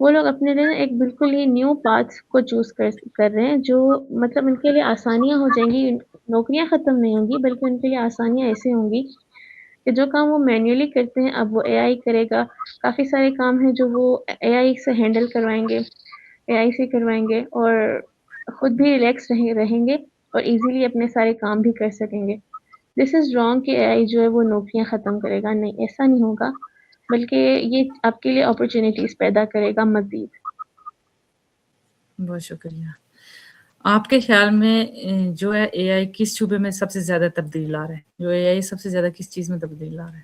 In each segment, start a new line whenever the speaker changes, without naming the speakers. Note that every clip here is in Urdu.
وہ لوگ اپنے لیے نا ایک بالکل ہی نیو پاتھ کو چوز کر رہے ہیں جو مطلب ان کے لیے آسانیاں ہو جائیں گی، نوکریاں ختم نہیں ہوں گی بلکہ ان کے لیے آسانیاں ایسے ہوں گی کہ جو کام وہ مینولی کرتے ہیں اب وہ اے آئی کرے گا. کافی سارے کام ہیں جو وہ اے آئی سے ہینڈل کروائیں گے، اے آئی سے کروائیں گے اور خود بھی ریلیکس رہیں گے اور ایزیلی اپنے سارے کام بھی کر سکیں گے. دس از رانگ کہ اے آئی جو ہے وہ نوکریاں ختم کرے گا، نہیں ایسا نہیں ہوگا بلکہ یہ آپ کے لیے اپرچونیٹیز پیدا کرے گا مزید.
بہت شکریہ. آپ کے خیال میں جو ہے اے آئی کس شعبے میں سب سے زیادہ تبدیلی لا رہا ہے؟ جو اے آئی سب سے زیادہ کس چیز میں تبدیلی لا رہا ہے؟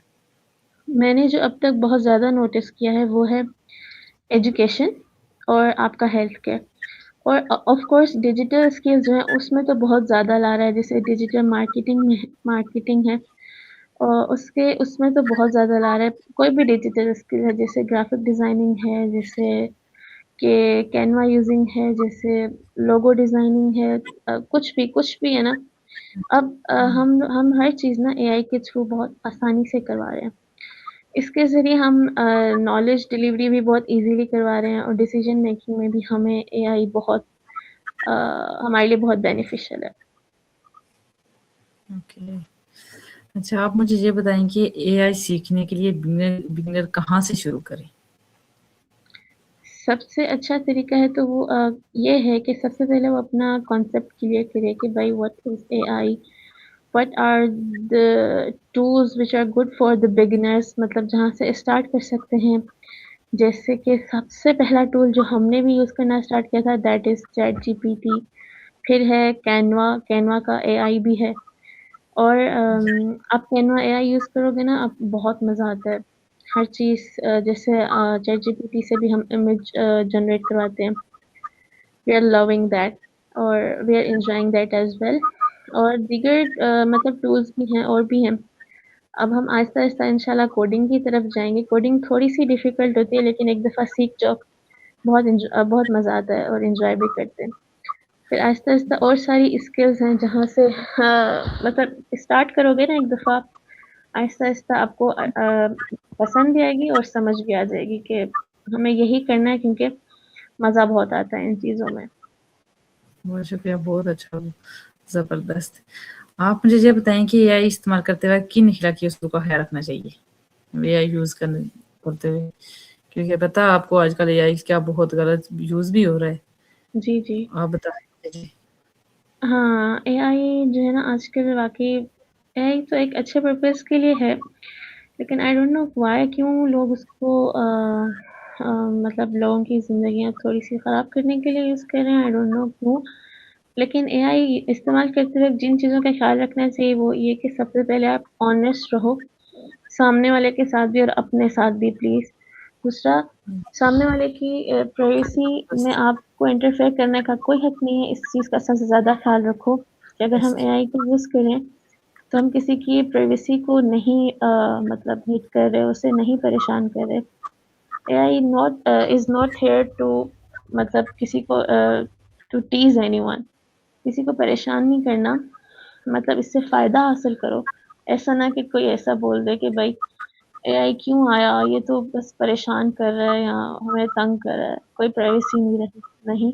میں نے جو اب تک بہت زیادہ نوٹس کیا ہے وہ ہے ایجوکیشن اور آپ کا ہیلتھ کیئر، اور آف کورس ڈیجیٹل اسکلز جو ہیں اس میں تو بہت زیادہ لا رہا ہے، جیسے ڈیجیٹل مارکیٹنگ ہے اور اس میں تو بہت زیادہ لا رہا ہے. کوئی بھی ڈیجیٹل اسکل ہے جیسے گرافک ڈیزائننگ ہے، جیسے کہ کینوا یوزنگ ہے، جیسے لوگو ڈیزائننگ ہے، کچھ بھی ہے نا. اب ہم ہر چیز نا اے آئی کے تھرو بہت آسانی سے کروا رہے ہیں. اس کے ذریعے ہم نالج ڈلیوری بھی بہت ایزیلی کروا رہے ہیں اور ڈیسیجن میکنگ میں بھی ہمیں اے آئی بہت ہمارے لیے بہت بینیفیشیل ہے.
اوکے. اچھا آپ مجھے یہ بتائیں کہ اے آئی سیکھنے کے لیے بگنر کہاں سے شروع کریں؟
سب سے اچھا طریقہ ہے تو وہ یہ ہے کہ سب سے پہلے وہ اپنا کانسیپٹ کلیئر کرے کہ بھائی what is a I, what are the tools which are good for the beginners، مطلب جہاں سے اسٹارٹ کر سکتے ہیں. جیسے کہ سب سے پہلا ٹول جو ہم نے بھی یوز کرنا اسٹارٹ کیا تھا that is chat G P T. پھر ہے کینوا کا اے آئی بھی ہے، اور آپ کینوا اے آئی یوز کرو گے نا آپ بہت مزہ آتا ہے. ہر چیز جیسے چیٹ جی پی ٹی سے بھی ہم امیج جنریٹ کرواتے ہیں. وی آر لونگ دیٹ اور we are enjoying that as well. اور دیگر مطلب ٹولس بھی ہیں اور بھی ہیں. اب ہم آہستہ آہستہ انشاءاللہ کوڈنگ کی طرف جائیں گے. کوڈنگ تھوڑی سی ڈیفیکلٹ ہوتی ہے لیکن ایک دفعہ سیکھ جاؤ بہت مزہ آتا ہے اور انجوائے بھی کرتے ہیں. پھر آہستہ آہستہ اور ساری اسکلز ہیں جہاں سے مطلب اسٹارٹ کرو گے نا ایک دفعہ آہستہ آہستہ آپ کو پسند بھی آئے گی اور سمجھ بھی آ جائے گی کہ ہمیں یہی کرنا ہے کیونکہ مزہ بہت آتا ہے ان چیزوں میں.
بہت شکریہ، بہت اچھا، زبردست. آپ مجھے یہ بتائیں کہ اے آئی استعمال کرتے وقت کن اخلاقی اصول کا خیال رکھنا چاہیے اے آئی یوز کرتے ہوئے؟ کیونکہ پتا آپ کو آج کل اے آئی کیا بہت غلط یوز بھی ہو رہا ہے.
جی جی
آپ بتائیں. جی
ہاں، اے آئی جو ہے نا آج کل واقعی اے آئی تو ایک اچھے پرپز کے لیے ہے لیکن آئی ڈونٹ نو وائی کیوں لوگ اس کو مطلب لوگوں کی زندگیاں تھوڑی سی خراب کرنے کے لیے یوز کر رہے ہیں. آئی ڈونٹ نو کیوں. لیکن اے آئی استعمال کرتے وقت جن چیزوں کا خیال رکھنا چاہیے وہ یہ کہ سب سے پہلے آپ آنیسٹ رہو سامنے والے کے ساتھ بھی اور اپنے ساتھ بھی پلیز. دوسرا، سامنے والے کی پرائیویسی میں آپ کو انٹرفیئر کرنے کا کوئی حق نہیں ہے. اس چیز کا سب سے زیادہ خیال رکھو کہ اگر ہم اے آئی کو یوز کریں تو ہم کسی کی پرائیویسی کو نہیں مطلب ہیٹ کر رہے، اسے نہیں پریشان کر رہے. اے آئی از ناٹ ہیئر ٹو مطلب کسی کو ٹو ٹیز اینی ون، کسی کو پریشان نہیں کرنا. مطلب اس سے فائدہ حاصل کرو. ایسا نہ کہ کوئی ایسا بول دے کہ بھائی اے آئی کیوں آیا، یہ تو بس پریشان کر رہا ہے یا ہمیں تنگ کر رہا ہے، کوئی پرائیویسی نہیں رہی. نہیں،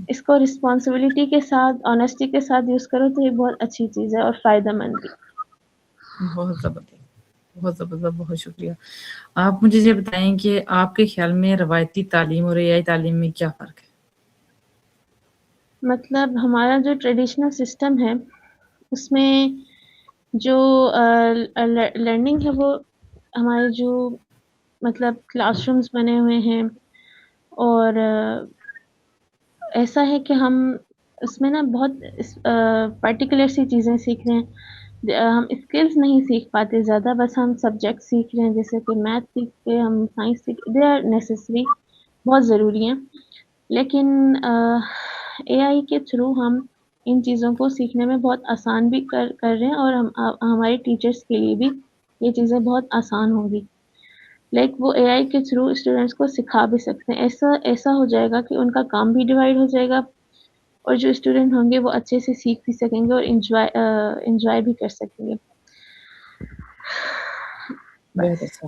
اس کو رسپانسبلٹی کے ساتھ آنیسٹی کے ساتھ یوز کرو تو یہ بہت اچھی چیز ہے اور فائدہ مند بھی.
بہت زبردست، بہت زبردست، بہت شکریہ. آپ مجھے یہ بتائیں کہ آپ کے خیال میں روایتی تعلیم اور اے آئی تعلیم میں کیا فرق ہے؟
مطلب ہمارا جو ٹریڈیشنل سسٹم ہے اس میں جو لرننگ ہے وہ ہمارے جو مطلب کلاس رومز بنے ہوئے ہیں اور ایسا ہے کہ ہم اس میں نا بہت پرٹیکولر سی چیزیں سیکھ رہے ہیں. ہم اسکلز نہیں سیکھ پاتے زیادہ، بس ہم سبجیکٹ سیکھ رہے ہیں جیسے کہ میتھ سیکھتے، ہم سائنس سیکھ، دے آر نیسسری، بہت ضروری ہیں. لیکن اے آئی کے تھرو ہم ان چیزوں کو سیکھنے میں بہت آسان بھی کر رہے ہیں اور ہمارے ٹیچرس کے لیے بھی یہ چیزیں بہت آسان ہوں گی. لائک وہ اے آئی کے تھرو اسٹوڈینٹس کو سکھا بھی سکتے ہیں. ایسا ہو جائے گا کہ ان کا کام بھی ڈیوائڈ ہو جائے گا اور جو اسٹوڈنٹ ہوں گے وہ اچھے سے سیکھ بھی سکیں گے اور انجوائے بھی کر سکیں گے.
بہت
بس.
اچھا.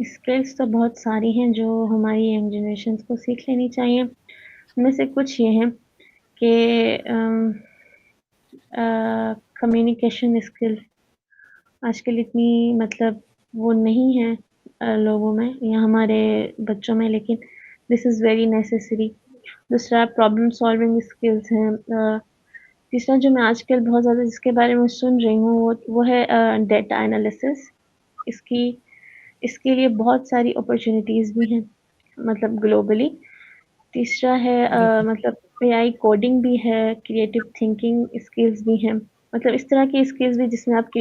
اسکلس تو بہت ساری ہیں جو ہماری ینگ جنریشنس کو سیکھ لینی چاہیے. ان میں سے کچھ یہ ہیں کہ کمیونیکیشن اسکل آج کل اتنی مطلب وہ نہیں ہے لوگوں میں یا ہمارے بچوں میں, لیکن دس از ویری نیسیسری. دوسرا پرابلم سالونگ اسکلس ہیں. تیسرا جو میں آج کل بہت زیادہ جس کے بارے میں سن رہی ہوں وہ ہے ڈیٹا انالیسس. اس کے لیے بہت ساری اپرچونیٹیز بھی ہیں مطلب گلوبلی. تیسرا ہے
بالکل
مطلب اے آئی کوڈنگ بھی ہے, کریٹو تھنکنگ اسکلز بھی ہیں, مطلب اس طرح کی اسکلز بھی جس میں آپ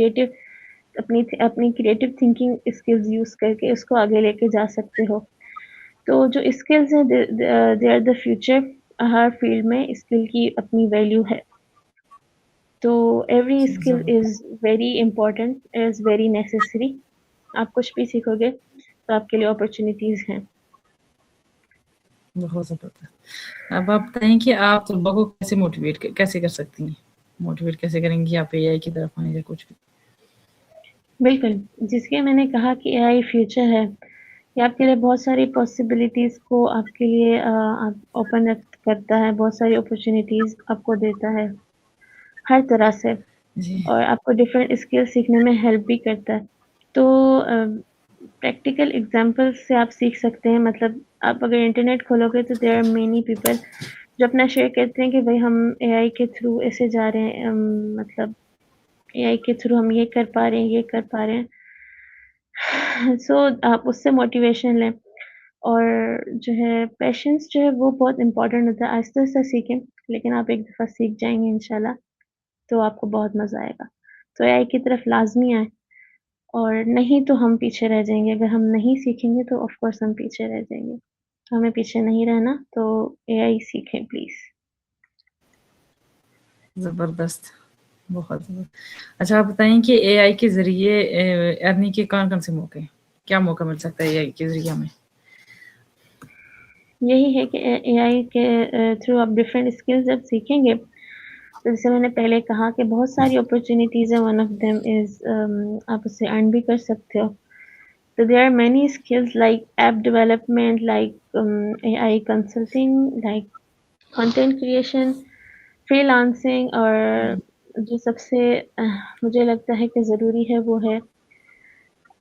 اپنی کریٹو تھنکنگ اسکلز یوز کر کے اس کو آگے لے کے جا سکتے ہو. تو جو اسکلز ہیں دے آر دا فیوچر. ہر فیلڈ میں اسکل کی اپنی ویلیو ہے. تو ایوری اسکل
ضرور
is very important, is very necessary. آپ کچھ بھی سیکھو گے تو آپ کے لیے اپرچونیٹیز ہیں.
بہت زبردست. اب آپ بتائیں کہ آپ طلبا کو کیسے موٹیویٹ کیسے کر سکتی ہیں, موٹیویٹ کیسے کریں گی آپ اے آئی کی طرف آنے یا کچھ بھی؟
بالکل, جس کے میں نے کہا کہ اے آئی فیوچر ہے, یہ آپ کے لیے بہت ساری پاسبلٹیز کو آپ کے لیے اوپن اپ کرتا ہے, بہت ساری اپرچونیٹیز آپ کو دیتا ہے ہر طرح سے,
جی
اور آپ کو ڈفرینٹ اسکل سیکھنے میں ہیلپ بھی کرتا ہے. تو پریکٹیکل ایگزامپل سے آپ سیکھ سکتے ہیں. مطلب آپ اگر انٹرنیٹ کھولو گے تو دیر آر مینی پیپل جو اپنا شیئر کرتے ہیں کہ بھائی ہم اے آئی کے تھرو ایسے جا رہے ہیں, مطلب اے آئی کے تھرو ہم یہ کر پا رہے ہیں, یہ کر پا رہے ہیں. سو آپ اس سے موٹیویشن لیں. اور جو ہے پیشنس جو ہے وہ بہت امپورٹنٹ ہوتا ہے. آہستہ آہستہ سیکھیں, لیکن آپ ایک دفعہ سیکھ جائیں گے انشاءاللہ تو آپ کو بہت مزہ آئے گا. تو اے آئی کی طرف لازمی آئے, اور نہیں تو ہم پیچھے رہ جائیں گے. اگر ہم نہیں سیکھیں گے تو آف کورس ہم پیچھے رہ جائیں گے. ہمیں پیچھے نہیں رہنا, تو اے آئی سیکھیں پلیز.
زبردست, بہت زبردست. اچھا آپ بتائیں کہ اے آئی کے ذریعے ارننگ کے کون کون سے موقع ہیں, کیا موقع مل سکتا ہے اے آئی کے ذریعے ہمیں؟
یہی ہے کہ اے آئی کے تھرو آپ ڈفرینٹ اسکلز جب سیکھیں گے تو جیسے میں نے پہلے کہا کہ بہت ساری اپرچونیٹیز ہیں. ون آف دیم از آپ اس سے ارن بھی کر سکتے ہو. So there are many skills like app development, like AI consulting, like content creation, freelancing, اور جو سب سے مجھے لگتا ہے کہ ضروری ہے وہ ہے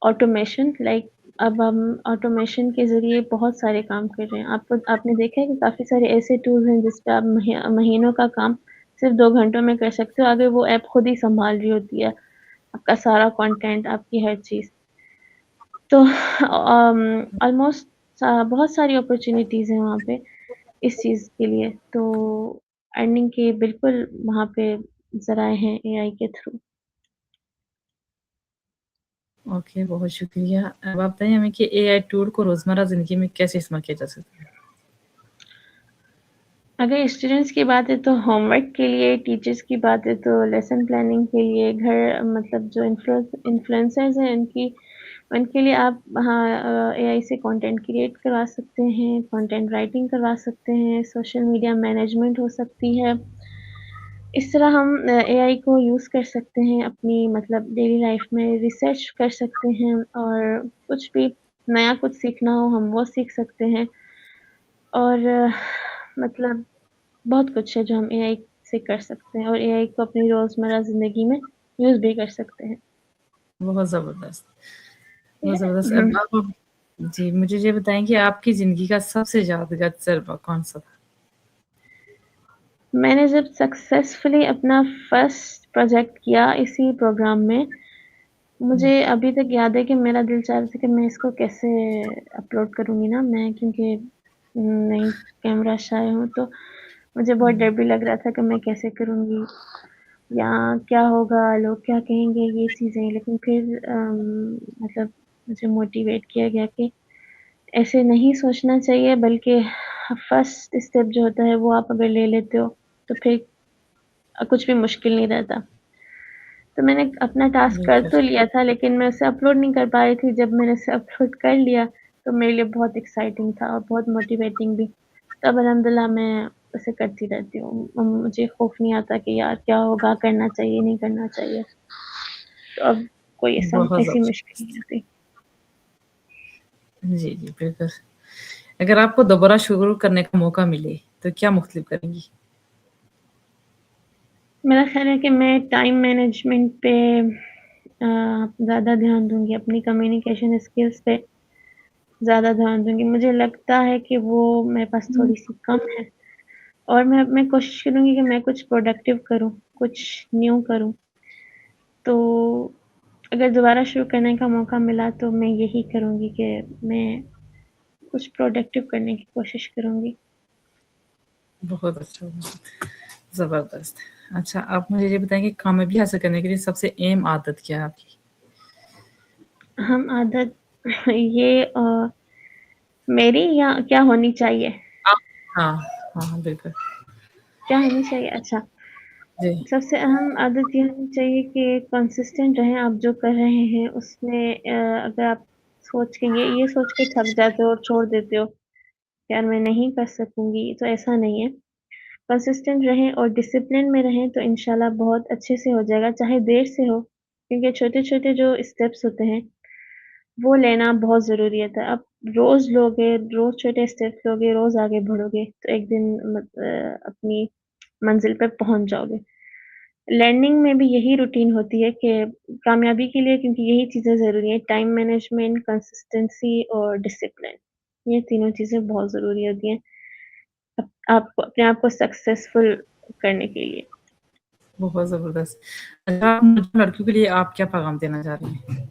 آٹومیشن. لائک اب ہم آٹومیشن کے ذریعے بہت سارے کام کر رہے ہیں. آپ نے دیکھا ہے کہ کافی سارے ایسے ٹولز ہیں جس پہ آپ مہینوں کا کام صرف 2 گھنٹوں میں کر سکتے ہو. آگے وہ ایپ خود ہی سنبھال رہی ہوتی ہے آپ کا سارا کنٹینٹ, آپ کی ہر چیز. تو آلموسٹ بہت ساری اپرچونیٹیز ہیں وہاں پہ اس چیز کے لیے. تو ارننگ کے بالکل وہاں پہ ذرائع ہیں اے آئی کے تھرو.
اوکے, بہت شکریہ. اب آپ بتائیں ہمیں کہ اے آئی ٹول کو روزمرہ زندگی میں کیسے استعمال کیا جا سکتا ہے؟
اگر اسٹوڈینٹس کی بات ہے تو ہوم ورک کے لیے, ٹیچرس کی بات ہے تو لیسن پلاننگ کے لیے, گھر مطلب جو انفلوئنسرز ہیں ان کے لیے آپ اے آئی سے کنٹینٹ کریٹ کروا سکتے ہیں, کنٹینٹ رائٹنگ کروا سکتے ہیں, سوشل میڈیا مینجمنٹ ہو سکتی ہے. اس طرح ہم اے آئی کو یوز کر سکتے ہیں اپنی مطلب ڈیلی لائف میں, ریسرچ کر سکتے ہیں, اور کچھ بھی نیا کچھ سیکھنا ہو ہم وہ سیکھ سکتے ہیں. اور مطلب بہت کچھ ہے جو ہم اے آئی سے کر سکتے ہیں, اور اے آئی کو اپنی روزمرہ زندگی میں یوز بھی کر سکتے ہیں.
بہت زبردست, بہت زبردست. اب آپ جی مجھے یہ بتائیں کہ آپ کی زندگی کا سب سے یادگار تجربہ کون سا تھا؟
میں نے جب سکسیسفلی اپنا فرسٹ پروجیکٹ کیا اسی پروگرام میں, مجھے ابھی تک یاد ہے کہ میرا دل چاہ رہا تھا کہ میں اس کو کیسے اپلوڈ کروں گی نا, میں کیونکہ نئی کیمرہ شائع ہوں تو مجھے بہت ڈر بھی لگ رہا تھا کہ میں کیسے کروں گی یا کیا ہوگا, لوگ کیا کہیں گے, یہ چیزیں. لیکن پھر مطلب مجھے موٹیویٹ کیا گیا کہ ایسے نہیں سوچنا چاہیے, بلکہ فرسٹ اسٹیپ جو ہوتا ہے وہ آپ اگر لے لیتے ہو تو پھر کچھ بھی مشکل نہیں رہتا. تو میں نے اپنا ٹاسک کر
بالکل
تو لیا تھا, لیکن میں اسے اپلوڈ نہیں کر پا رہی تھی. جب میں نے اسے اپلوڈ کر لیا تو میرے لیے بہت ایکسائٹنگ تھا اور بہت موٹیویٹنگ بھی. تب الحمدللہ میں اسے کرتی رہتی ہوں. مجھے خوف نہیں آتا کہ یار کیا ہوگا, کرنا چاہیے نہیں کرنا چاہیے. تو اب کوئی
بہت
ایسی
زبردست.
مشکل نہیں ہوتی.
جی جی بالکل. اگر آپ کو دوبارہ شروع کرنے کا موقع ملے تو کیا مختلف کریں گی؟
میرا خیال ہے کہ میں ٹائم مینجمنٹ پہ زیادہ دھیان دوں گی، اپنی کمیونیکیشن اسکلس پہ زیادہ دھیان دوں گی. مجھے لگتا ہے کہ وہ میرے پاس تھوڑی سی کم ہے، اور میں کوشش کروں گی کہ میں کچھ پروڈکٹیو کروں، کچھ نیو کروں. تو اگر دوبارہ شروع کرنے کا موقع ملا تو میں یہی کروں گی کہ میں کچھ پروڈکٹیو کرنے کی کوشش کروں گی.
بہت اچھا، زبردست. اچھا آپ مجھے یہ بتائیں کہ کامیابی حاصل کرنے کے لیے سب سے اہم عادت کیا ہے آپ کی؟
اہم عادت یہ میری یا کیا ہونی چاہیے؟
ہاں ہاں بالکل.
کیا ہونی چاہیے؟ اچھا،
جی
سب سے اہم عادت یہ ہونی چاہیے کہ کنسسٹنٹ رہیں آپ جو کر رہے ہیں اس میں. اگر آپ سوچ کے یہ سوچ کے تھک جاتے ہو اور چھوڑ دیتے ہو کہ یار میں نہیں کر سکوں گی، تو ایسا نہیں ہے. کنسسٹنٹ رہیں اور ڈسپلن میں رہیں تو انشاءاللہ بہت اچھے سے ہو جائے گا، چاہے دیر سے ہو، کیونکہ چھوٹے چھوٹے جو اسٹیپس ہوتے ہیں وہ لینا بہت ضروری ہے. آپ روز لوگے، روز چھوٹے اسٹیپس لوگے، روز آگے بڑھو گے تو ایک دن اپنی منزل پہ پہنچ جاؤ گے. لرننگ میں بھی یہی روٹین ہوتی ہے کہ کامیابی کے لیے، کیونکہ یہی چیزیں ضروری ہیں، ٹائم مینجمنٹ، کنسسٹنسی اور ڈسپلن. یہ تینوں چیزیں بہت ضروری ہوتی ہیں آپ کو اپنے آپ کو سکسیسفل کرنے کے لیے.
بہت زبردست. اچھا لڑکیوں کے لیے آپ کیا پیغام دینا چاہ رہی ہیں؟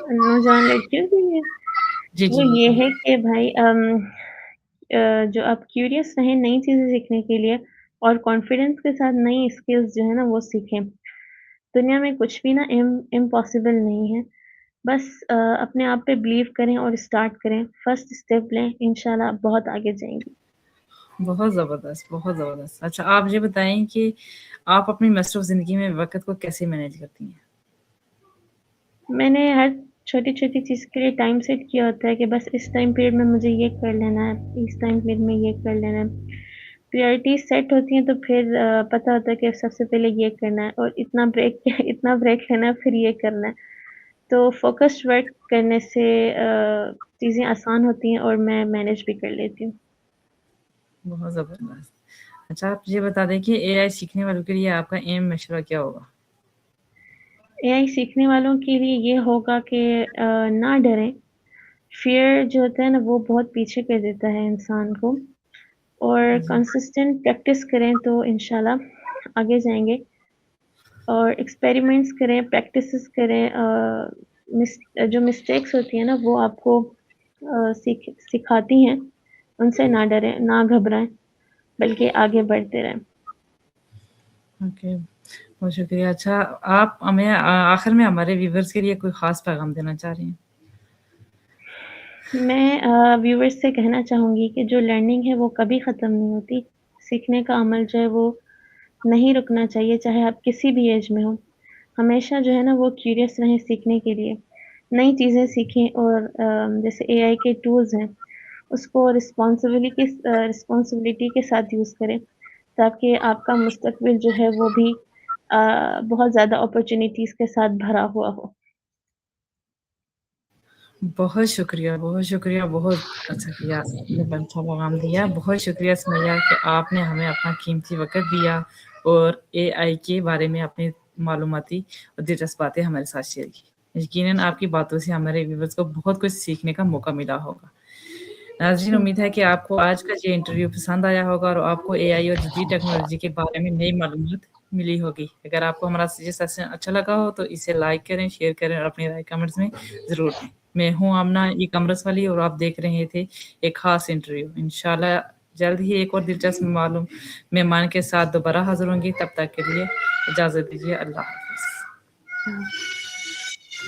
نوجوان لڑکیوں کے لیے
جی
وہ
جی
یہ
بالکل.
ہے کہ بھائی جو آپ کیوریس رہیں نئی چیزیں سیکھنے کے لیے، اور کانفیڈنس کے ساتھ نئی اسکلز جو ہے نا وہ سیکھیں. دنیا میں کچھ بھی نا امپاسبل نہیں ہے. بس اپنے آپ پہ بلیو کریں اور اسٹارٹ کریں، فرسٹ اسٹیپ لیں، انشاءاللہ بہت آگے جائیں گی.
بہت زبردست، بہت زبردست. اچھا آپ یہ بتائیں کہ آپ اپنی مصروف زندگی میں وقت کو کیسے مینیج کرتی ہیں؟
میں نے ہر چھوٹی چھوٹی چیز کے لیے ٹائم سیٹ کیا ہوتا ہے کہ بس اس ٹائم پیریڈ میں مجھے یہ کر لینا ہے، اس ٹائم پیریڈ میں یہ کر لینا ہے. پریورٹیز سیٹ ہوتی ہیں تو پھر پتہ ہوتا ہے کہ سب سے پہلے یہ کرنا ہے، اور اتنا بریک لینا ہے، پھر یہ کرنا ہے. تو فوکسڈ ورک کرنے سے چیزیں آسان ہوتی ہیں اور میں مینیج بھی کر لیتی ہوں.
بہت زبردست. اچھا آپ یہ بتا دیں کہ اے آئی سیکھنے والوں کے لیے آپ کا اہم مشورہ کیا ہوگا؟
اے آئی سیکھنے والوں کے لیے یہ ہوگا کہ نہ ڈریں. فیئر جو ہوتا ہے نا وہ بہت پیچھے کر دیتا ہے انسان کو، اور
جی
کنسسٹنٹ پریکٹس کریں تو انشاءاللہ آگے جائیں گے. اور ایکسپیریمنٹس کریں، پریکٹسز کریں. جو مسٹیکس ہوتی ہیں نا وہ آپ کو سکھاتی ہیں، ان سے نہ ڈریں، نہ گھبرائیں، بلکہ آگے بڑھتے رہیں.
اوکے بہت شکریہ. اچھا آپ ہمیں آخر میں ہمارے ویورز کے لیے کوئی خاص پیغام دینا چاہ رہی ہیں؟
میں ویورز سے کہنا چاہوں گی کہ جو لرننگ ہے وہ کبھی ختم نہیں ہوتی. سیکھنے کا عمل جو ہے وہ نہیں رکنا چاہیے، چاہے آپ کسی بھی ایج میں ہوں. ہمیشہ جو ہے نا وہ کیوریس رہیں سیکھنے کے لیے، نئی چیزیں سیکھیں. اور جیسے اے آئی کے ٹولز ہیں اس کو رسپانسبلٹی کے ساتھ یوز کریں، تاکہ آپ کا مستقبل جو ہے وہ بھی بہت زیادہ اپرچونیٹیز کے ساتھ بھرا ہوا ہو.
بہت شکریہ، بہت شکریہ. بہت اچھا کیا، اچھا پیغام دیا. بہت شکریہ سمیہ کہ آپ نے ہمیں اپنا قیمتی وقت دیا اور اے آئی کے بارے میں اپنی معلوماتی اور دلچسپ باتیں ہمارے ساتھ شیئر کی. یقیناً آپ کی باتوں سے ہمارے ویورز کو بہت کچھ سیکھنے کا موقع ملا ہوگا. ناظرین امید ہے کہ آپ کو آج کا یہ انٹرویو پسند آیا ہوگا اور آپ کو اے آئی اور جدید ٹیکنالوجی کے بارے میں نئی معلومات ملی ہوگی. اگر آپ کو ہمارا یہ سیشن اچھا لگا ہو تو اسے لائک کریں، شیئر کریں اور اپنی رائے کمنٹس میں ضرور دیں. میں ہوں آمنہ ای کامرس والی اور آپ دیکھ رہے تھے ایک خاص انٹرویو. انشاءاللہ جلد ہی ایک اور دلچسپ مہمان کے ساتھ دوبارہ حاضر ہوں گی. تب تک کے لیے اجازت دیجیے. اللہ حافظ.